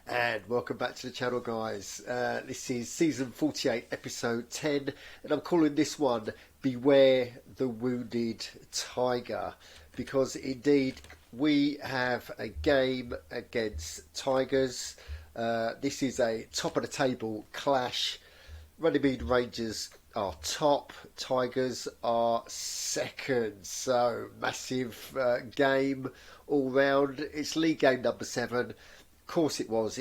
And welcome back to the channel, guys. This is season 48, episode 10, and I'm calling this one Beware the Wounded Tiger, because indeed we have a game against Tigers. This is a top of the table clash. Runnymede Rangers are top, Tigers are second, so massive game all round. It's league game number 7. Of course it was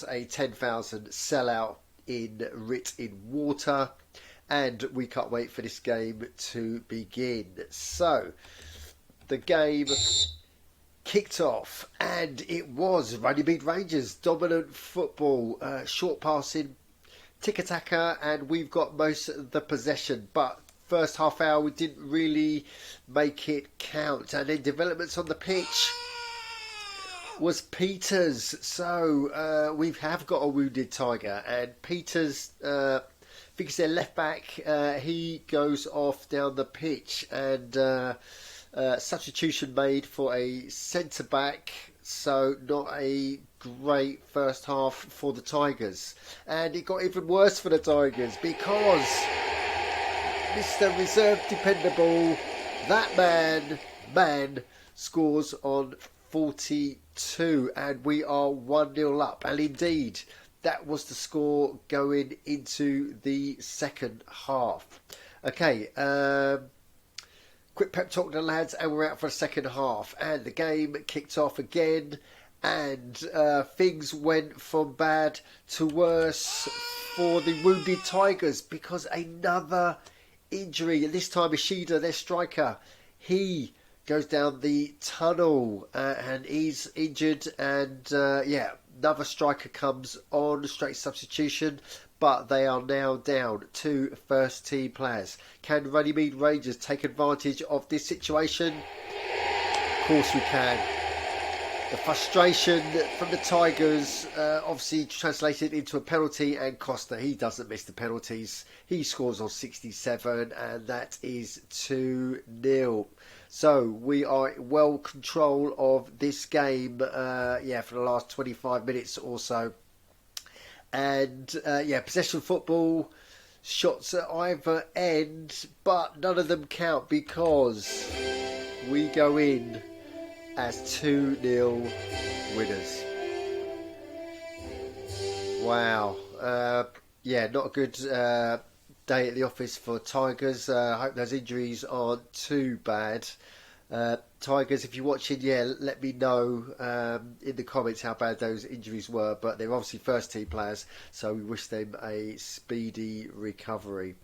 a 10,000 sellout in Writ-in-Water, and we can't wait for this game to begin. So the game kicked off and it was Runnymede Rangers dominant football, short passing, tiki-taka, and we've got most of the possession, but first half hour we didn't really make it count. And then developments on the pitch was Peters. So we have got a wounded Tiger, and Peters, I think it's their left back, he goes off down the pitch, and substitution made for a centre back, so not a great first half for the Tigers. And it got even worse for the Tigers because Mr. Reserve Dependable, that man scores on 42, and we are 1-0 up. And indeed, that was the score going into the second half. Okay, quick pep talk to the lads, and we're out for the second half. And the game kicked off again, and things went from bad to worse for the wounded Tigers, because another injury, and this time Ishida, their striker, he goes down the tunnel and he's injured, and another striker comes on, straight substitution, but they are now down to first team players. Can Runnymede Rangers take advantage of this situation? Of course we can. The frustration from the Tigers obviously translated into a penalty, and Costa, he doesn't miss the penalties. He scores on 67, and that is 2-0. So we are in well control of this game, for the last 25 minutes or so. And possession football, shots at either end, but none of them count because we go in as 2-0 winners. Wow. Not a good day at the office for Tigers. I hope those injuries aren't too bad. Tigers, if you're watching, let me know in the comments how bad those injuries were. But they're obviously first team players, so we wish them a speedy recovery.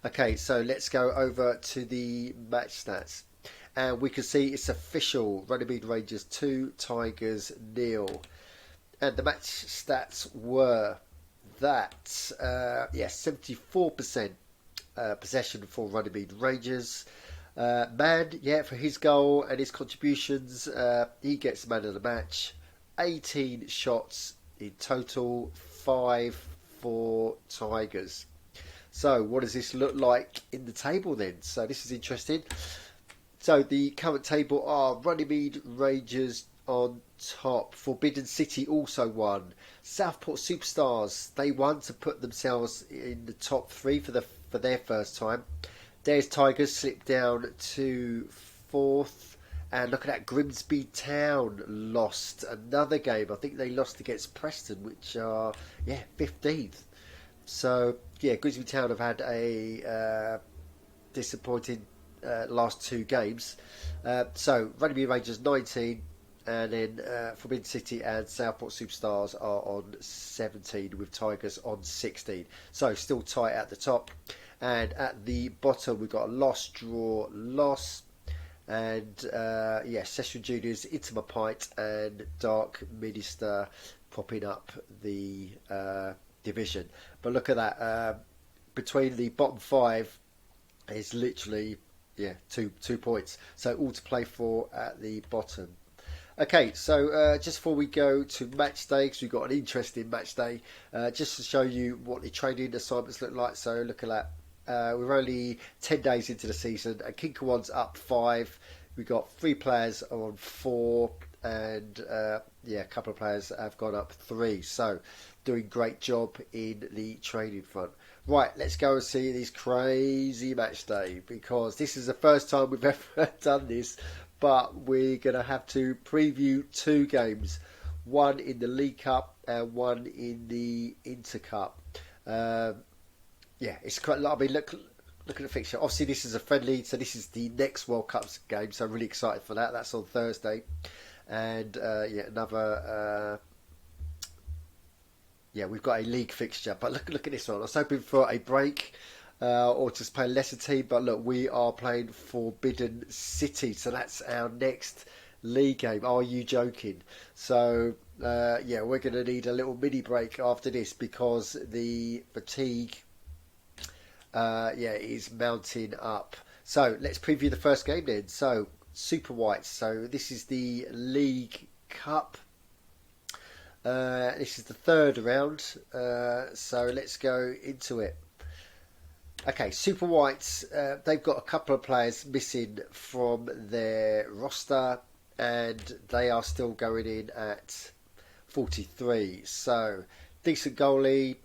Okay, so let's go over to the match stats. And we can see it's official. Runnymede Rangers 2, Tigers 0. And the match stats were that 74% possession for Runnymede Rangers. For his goal and his contributions, he gets man of the match. 18 shots in total, 5 for Tigers. So what does this look like in the table then? So this is interesting. So the current table are Runnymede Rangers on top. Forbidden City also won. Southport Superstars, they won to put themselves in the top 3 for their first time. There's Tigers slipped down to 4th. And look at that, Grimsby Town lost another game. I think they lost against Preston, which are 15th. So Grimsby Town have had a disappointing last 2 games. So Runnymede Rangers 19, and then Forbidden City and Southport Superstars are on 17, with Tigers on 16. So still tight at the top. And at the bottom we've got a loss, draw, loss. And Session Juniors, Intima Pint and Dark Minister propping up the division. But look at that. Between the bottom 5 is literally 2 points, so all to play for at the bottom. Okay, so just before we go to match day, because we've got an interesting match day, just to show you what the training assignments look like. So look at that, we're only 10 days into the season, and Kinkawan's up 5. We've got 3 players on 4, and yeah, a couple of players have gone up 3. So doing great job in the training front. Right, let's go and see this crazy match day, because this is the first time we've ever done this, but we're going to have to preview 2 games, one in the League Cup and one in the Inter Cup. Yeah, it's quite. I mean, look at the fixture. Obviously, this is a friendly, so this is the next World Cup game. So I'm really excited for that. That's on Thursday, and yeah, another. Yeah, we've got a league fixture, but look at this one. I was hoping for a break or just play a lesser team, but look, we are playing Forbidden City, so that's our next league game. Are you joking? So yeah, we're going to need a little mini break after this, because the fatigue yeah, is mounting up. So let's preview the first game then. So Super Whites. So this is the League Cup. This is the 3rd round, so let's go into it. Okay, Super Whites, they've got a couple of players missing from their roster, and they are still going in at 43. So, decent goalie.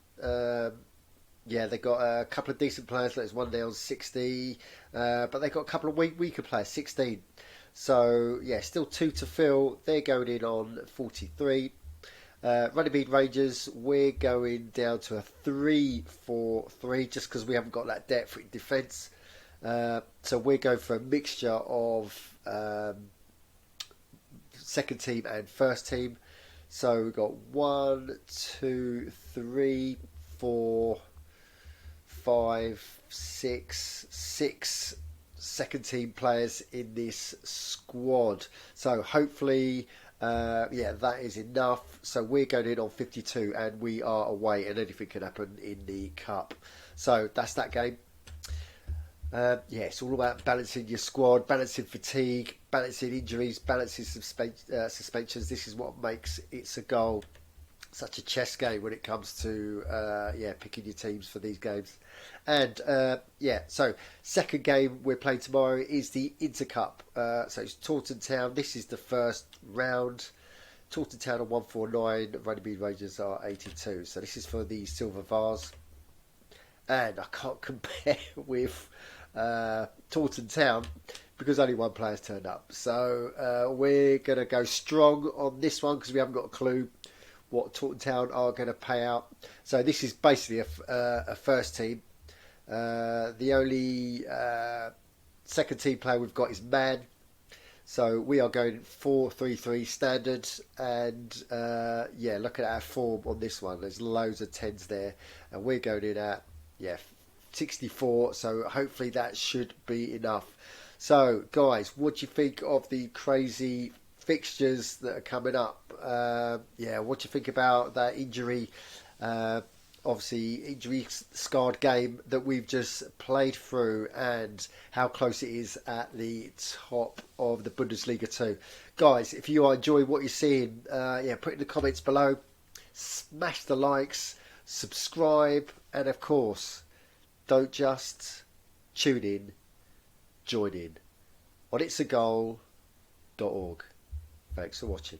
Yeah, they've got a couple of decent players. There's one down 60, but they've got a couple of weaker players, 16. So, yeah, still 2 to fill. They're going in on 43. Runnymede Rangers, we're going down to a 3-4-3 just because we haven't got that depth in defence. So we're going for a mixture of second team and first team. So we've got 1, 2, 3, 4, 5, 6 second team players in this squad. So hopefully yeah, that is enough. So we're going in on 52, and we are away, and anything can happen in the cup. So that's that game. Yeah, it's all about balancing your squad, balancing fatigue, balancing injuries, balancing suspensions. This is what makes It's a Goal such a chess game when it comes to yeah, picking your teams for these games. And yeah, so second game we're playing tomorrow is the Inter Cup. So it's Taunton Town. This is the first round. Taunton Town are 149. Runnymede Rangers are 82. So this is for the Silver Vase. And I can't compare with Taunton Town because only one player's turned up. So we're going to go strong on this one because we haven't got a clue what Taunton Town are going to pay out. So this is basically a first team. The only second team player we've got is Man. So we are going 4-3-3 standard, and yeah, look at our form on this one. There's loads of 10s there, and we're going in at 64. So hopefully that should be enough. So guys, what do you think of the crazy fixtures that are coming up? Yeah, what do you think about that injury? Obviously, injury scarred game that we've just played through, and how close it is at the top of the Bundesliga too. Guys, if you are enjoying what you're seeing, yeah, put in the comments below, smash the likes, subscribe, and of course, don't just tune in, join in on itsagol.org. Thanks for watching.